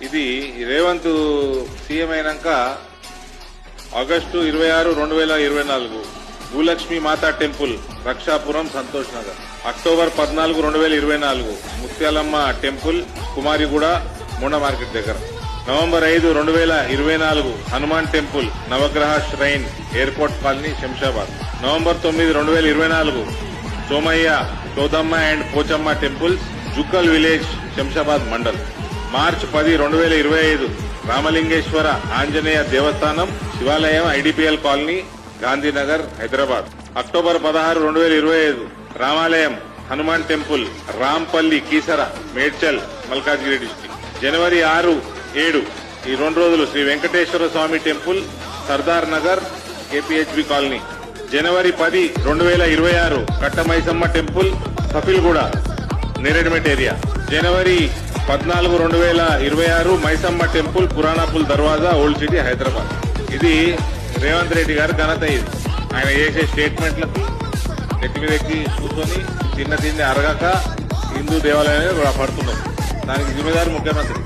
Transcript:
ఇది రేవంత్ సీఎం అయినాక August 26, 2024 Bhulakshmi Mata temple Rakshapuram Santosh Nagar. October 14, 2024 Mutyalamma temple Kumariguda Monda market దగ్గర. November 5, 2024 Hanuman temple Navagraha shrine airport colony Shamshabad. November 9, 2024 Somayya Chowdamma and Pochamma temples Jukkal village Shamshabad mandal. March 10, 2025 Ramalingeshwara Anjaneya Devasthanam Shivalayam IDPL colony Gandhinagar Hyderabad. October 16, 2025 Ramalayam Hanuman temple Rampally Keesara Medchal Malkajgiri district. January 6, 7 ఈ 2 రోజులు Sri Venkateswara Swamy temple Sardar Nagar KPHB colony. January 10, 2026 Kattamaisamma temple Safilguda Neredmet area. January 14, 2026 Maisamma temple Puranapul Darwaza old city Hyderabad. ఇది రేవంత్ రెడ్డి గారి ఘనత. ఇది ఆయన చేసే స్టేట్మెంట్లకు ఎక్కి మీద ఎక్కి కూర్చొని తిన్న తిండి అరగక హిందూ దేవాలయాన్ని పడుతున్నారు. దానికి జిమ్మేదారు ముఖ్యమంత్రి.